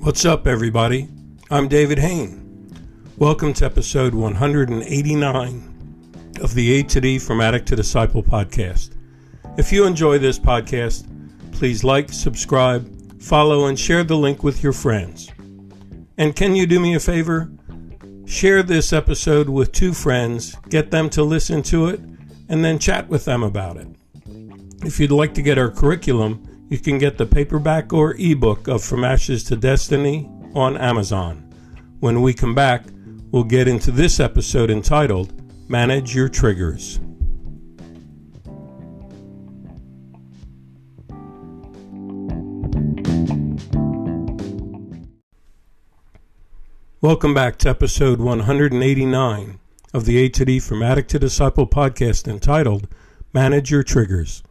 What's up, everybody? I'm David Hain. Welcome to episode 189 of the A to D From Addict to Disciple podcast. If you enjoy this podcast, please like, subscribe, follow, and share the link with your friends. And can you do me a favor? Share this episode with 2 friends, get them to listen to it, and then chat with them about it. If you'd like to get our curriculum, you can get the paperback or ebook of From Ashes to Destiny on Amazon. When we come back, we'll get into this episode entitled, Manage Your Triggers. Welcome back to episode 189 of the A to D From Addict to Disciple podcast entitled, Manage Your Triggers.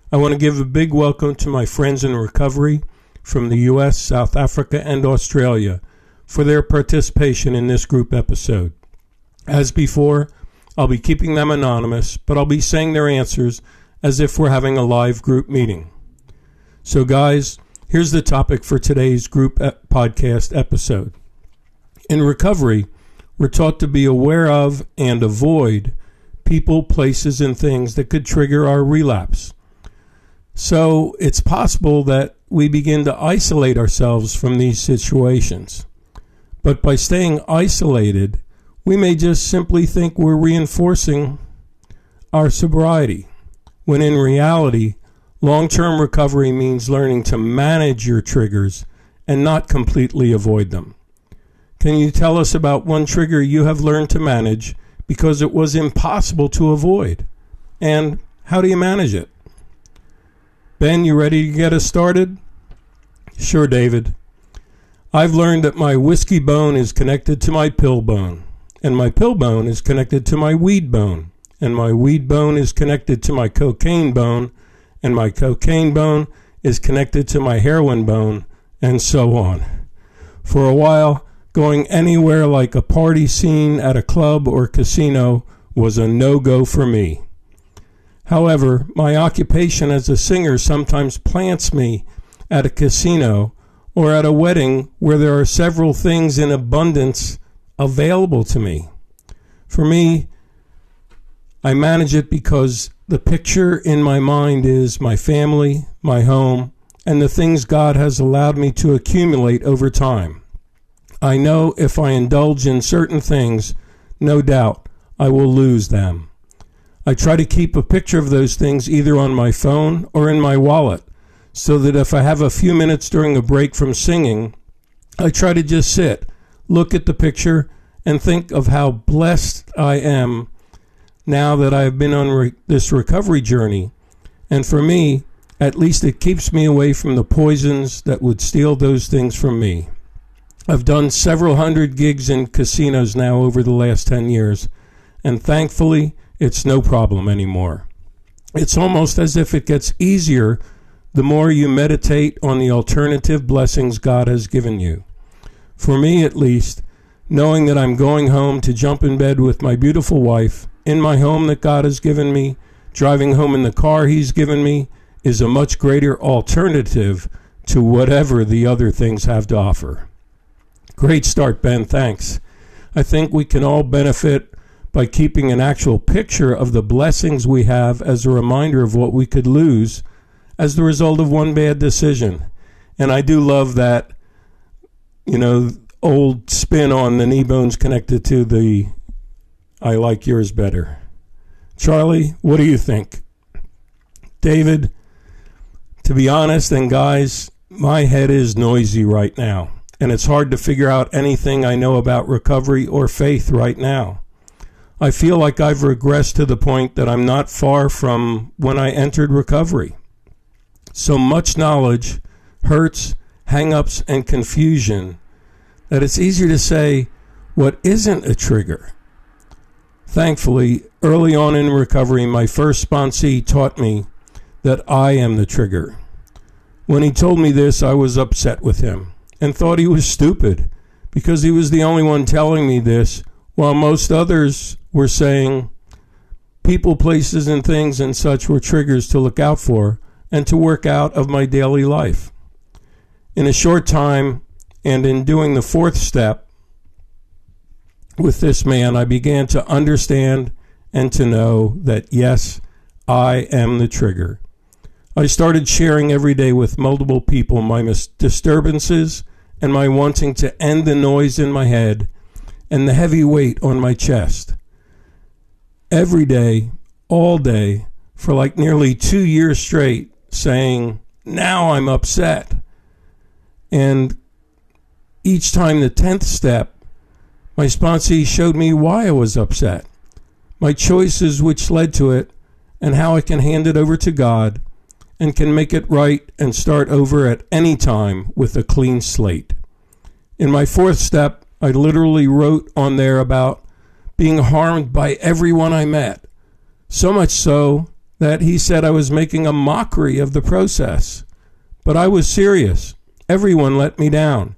I want to give a big welcome to my friends in recovery from the U.S., South Africa, and Australia for their participation in this group episode. As before, I'll be keeping them anonymous, but I'll be saying their answers as if we're having a live group meeting. So guys, here's the topic for today's group podcast episode. In recovery, we're taught to be aware of and avoid people, places, and things that could trigger our relapse. So it's possible that we begin to isolate ourselves from these situations. But by staying isolated, we may just simply think we're reinforcing our sobriety, when in reality, long-term recovery means learning to manage your triggers and not completely avoid them. Can you tell us about one trigger you have learned to manage because it was impossible to avoid? And how do you manage it? Ben, you ready to get us started? Sure, David. I've learned that my whiskey bone is connected to my pill bone, and my pill bone is connected to my weed bone, and my weed bone is connected to my cocaine bone, and my cocaine bone is connected to my heroin bone, and so on. For a while, going anywhere like a party scene at a club or casino was a no-go for me. However, my occupation as a singer sometimes plants me at a casino or at a wedding where there are several things in abundance available to me. For me, I manage it because the picture in my mind is my family, my home, and the things God has allowed me to accumulate over time. I know if I indulge in certain things, no doubt I will lose them. I try to keep a picture of those things either on my phone or in my wallet, so that if I have a few minutes during a break from singing, I try to just sit, look at the picture, and think of how blessed I am now that I have been on this recovery journey. And for me, at least it keeps me away from the poisons that would steal those things from me. I've done several hundred gigs in casinos now over the last 10 years, and thankfully, it's no problem anymore. It's almost as if it gets easier the more you meditate on the alternative blessings God has given you. For me, at least, knowing that I'm going home to jump in bed with my beautiful wife, in my home that God has given me, driving home in the car He's given me, is a much greater alternative to whatever the other things have to offer. Great start, Ben. Thanks. I think we can all benefit by keeping an actual picture of the blessings we have as a reminder of what we could lose as the result of one bad decision. And I do love that, old spin on the knee bones connected to the I like yours better. Charlie, what do you think? David, to be honest, and guys, my head is noisy right now, and it's hard to figure out anything I know about recovery or faith right now. I feel like I've regressed to the point that I'm not far from when I entered recovery. So much knowledge hurts, hang-ups, and confusion that it's easier to say what isn't a trigger. Thankfully, early on in recovery, my first sponsee taught me that I am the trigger. When he told me this, I was upset with him and thought he was stupid because he was the only one telling me this, while most others were saying people, places, and things and such were triggers to look out for and to work out of my daily life. In a short time, And in doing the fourth step with this man, I began to understand and to know that, yes, I am the trigger. I started sharing every day with multiple people my disturbances and my wanting to end the noise in my head and the heavy weight on my chest. Every day, all day, for like nearly 2 years straight, saying, now I'm upset. And each time the 10th step, my sponsee showed me why I was upset, my choices which led to it, and how I can hand it over to God and can make it right and start over at any time with a clean slate. In my fourth step, I literally wrote on there about being harmed by everyone I met, so much so that he said I was making a mockery of the process. But I was serious. Everyone let me down,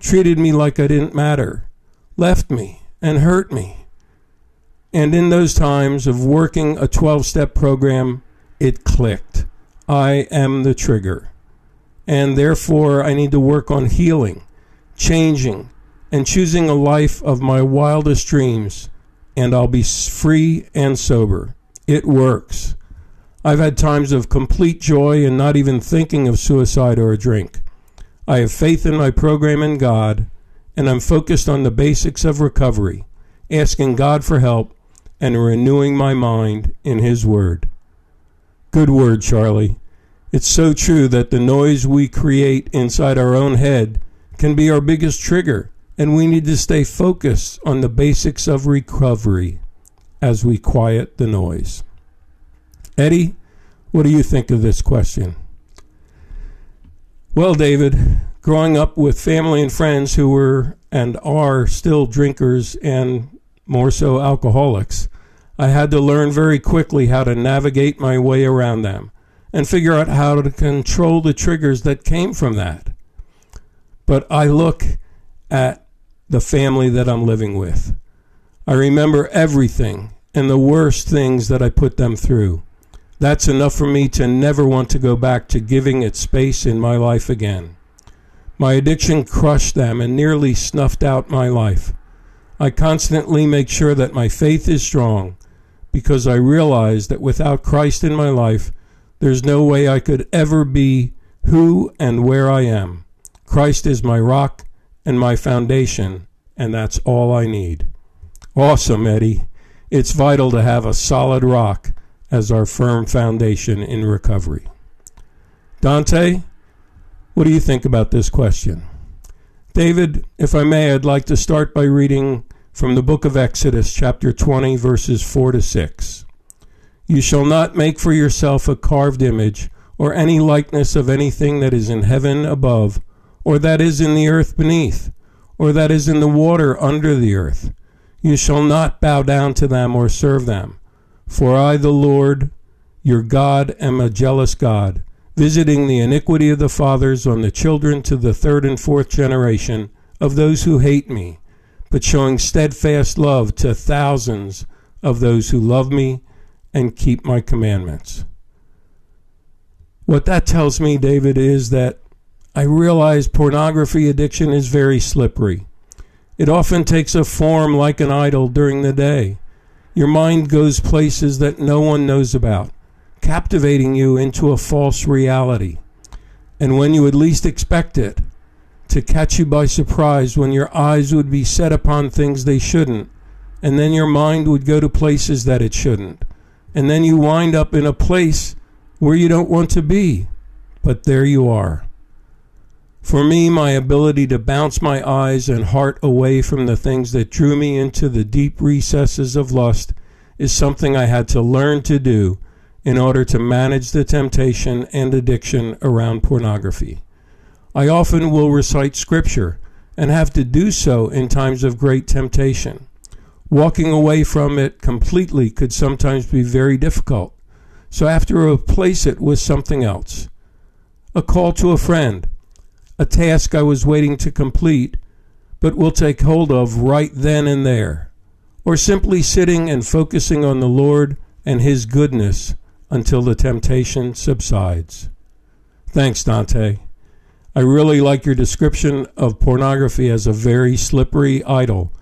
treated me like I didn't matter, left me and hurt me. And in those times of working a 12-step program, it clicked. I am the trigger. And therefore, I need to work on healing, changing, and choosing a life of my wildest dreams, and I'll be free and sober. It works. I've had times of complete joy and not even thinking of suicide or a drink. I have faith in my program and God, and I'm focused on the basics of recovery, asking God for help and renewing my mind in His Word. Good word, Charlie. It's so true that the noise we create inside our own head can be our biggest trigger, and we need to stay focused on the basics of recovery as we quiet the noise. Eddie, what do you think of this question? Well, David, growing up with family and friends who were and are still drinkers and more so alcoholics, I had to learn very quickly how to navigate my way around them and figure out how to control the triggers that came from that. But I look at the family that I'm living with. I remember everything and the worst things that I put them through. That's enough for me to never want to go back to giving it space in my life again. My addiction crushed them and nearly snuffed out my life. I constantly make sure that my faith is strong because I realize that without Christ in my life, there's no way I could ever be who and where I am. Christ is my rock and my foundation, and that's all I need. Awesome, Eddie. It's vital to have a solid rock as our firm foundation in recovery. Dante, what do you think about this question? David, if I may, I'd like to start by reading from the book of Exodus, chapter 20, verses 4 to 6. You shall not make for yourself a carved image or any likeness of anything that is in heaven above, or that is in the earth beneath, or that is in the water under the earth. You shall not bow down to them or serve them. For I, the Lord, your God, am a jealous God, visiting the iniquity of the fathers on the children to the third and fourth generation of those who hate me, but showing steadfast love to thousands of those who love me and keep my commandments. What that tells me, David, is that I realize pornography addiction is very slippery. It often takes a form like an idol during the day. Your mind goes places that no one knows about, captivating you into a false reality. And when you would least expect it, to catch you by surprise when your eyes would be set upon things they shouldn't, and then your mind would go to places that it shouldn't. And then you wind up in a place where you don't want to be, but there you are. For me, my ability to bounce my eyes and heart away from the things that drew me into the deep recesses of lust is something I had to learn to do in order to manage the temptation and addiction around pornography. I often will recite scripture and have to do so in times of great temptation. Walking away from it completely could sometimes be very difficult, so I have to replace it with something else. A call to a friend, a task I was waiting to complete, but will take hold of right then and there, or simply sitting and focusing on the Lord and His goodness until the temptation subsides. Thanks, Dante. I really like your description of pornography as a very slippery idol,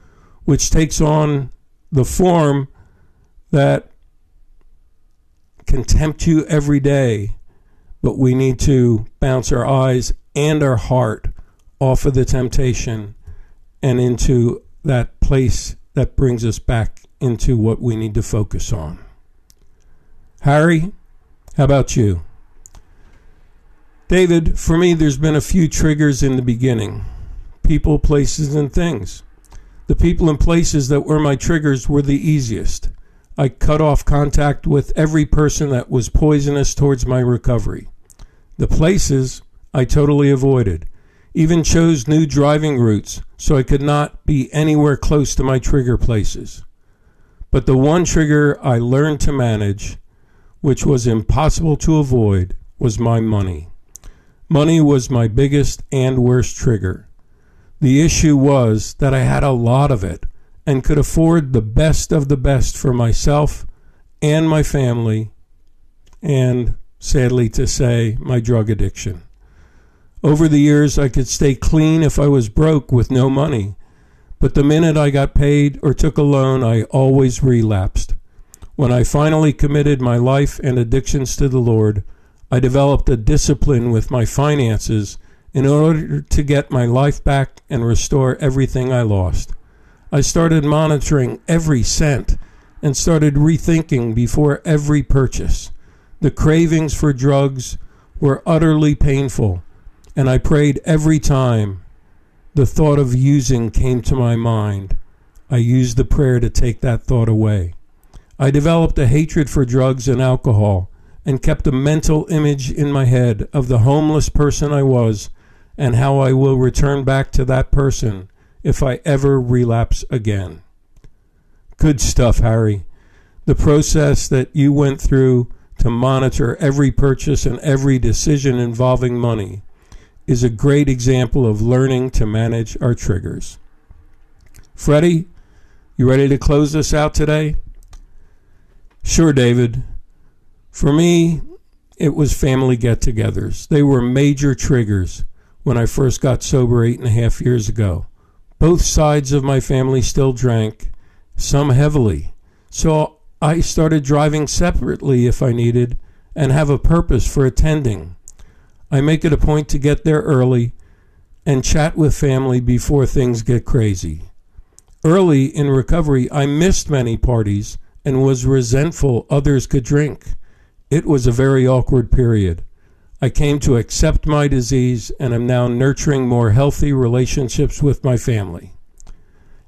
which takes on the form that can tempt you every day, but we need to bounce our eyes and our heart off of the temptation and into that place that brings us back into what we need to focus on. Harry, how about you? David, for me, there's been a few triggers in the beginning. People, places, and things. The people and places that were my triggers were the easiest. I cut off contact with every person that was poisonous towards my recovery. The places I totally avoided. Even chose new driving routes so I could not be anywhere close to my trigger places. But the one trigger I learned to manage, which was impossible to avoid, was my money. Money was my biggest and worst trigger. The issue was that I had a lot of it and could afford the best of the best for myself and my family and, sadly to say, my drug addiction. Over the years, I could stay clean if I was broke with no money, but the minute I got paid or took a loan, I always relapsed. When I finally committed my life and addictions to the Lord, I developed a discipline with my finances in order to get my life back and restore everything I lost. I started monitoring every cent and started rethinking before every purchase. The cravings for drugs were utterly painful, and I prayed every time the thought of using came to my mind. I used the prayer to take that thought away. I developed a hatred for drugs and alcohol and kept a mental image in my head of the homeless person I was and how I will return back to that person if I ever relapse again. Good stuff, Harry. The process that you went through to monitor every purchase and every decision involving money is a great example of learning to manage our triggers. Freddie, you ready to close this out today? Sure, David. For me, it was family get-togethers. They were major triggers when I first got sober 8.5 years ago. Both sides of my family still drank, some heavily. So I started driving separately if I needed and have a purpose for attending. I make it a point to get there early and chat with family before things get crazy. Early in recovery, I missed many parties and was resentful others could drink. It was a very awkward period. I came to accept my disease and am now nurturing more healthy relationships with my family.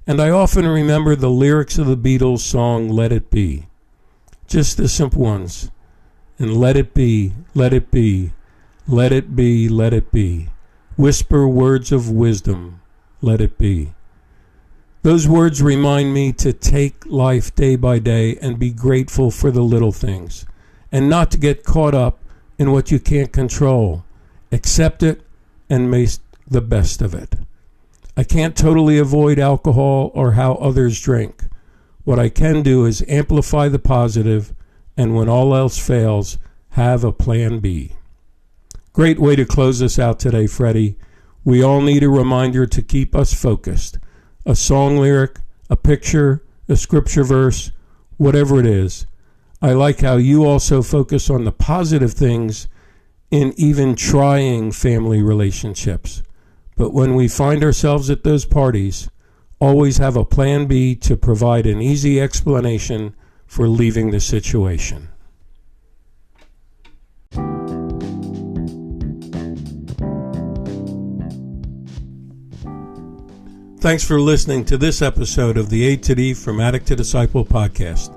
And I often remember the lyrics of the Beatles song, Let It Be. Just the simple ones. And let it be, let it be, let it be, let it be. Whisper words of wisdom, let it be. Those words remind me to take life day by day and be grateful for the little things, and not to get caught up in what you can't control. Accept it and make the best of it. I can't totally avoid alcohol or how others drink. What I can do is amplify the positive, and when all else fails, have a plan B. Great way to close this out today, Freddie. We all need a reminder to keep us focused. A song lyric, a picture, a scripture verse, whatever it is. I like how you also focus on the positive things in even trying family relationships. But when we find ourselves at those parties, always have a plan B to provide an easy explanation for leaving the situation. Thanks for listening to this episode of the A to D From Addict to Disciple podcast.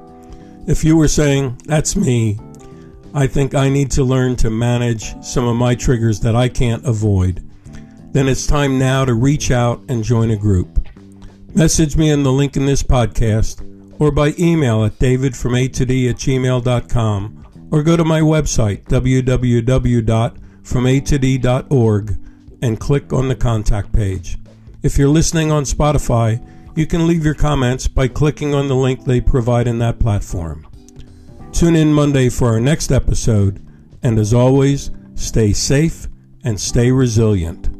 If you were saying, that's me, I think I need to learn to manage some of my triggers that I can't avoid, then it's time now to reach out and join a group. Message me in the link in this podcast or by email at davidfromatod@gmail.com or go to my website, www.fromatod.org, and click on the contact page. If you're listening on Spotify, you can leave your comments by clicking on the link they provide in that platform. Tune in Monday for our next episode, and as always, stay safe and stay resilient.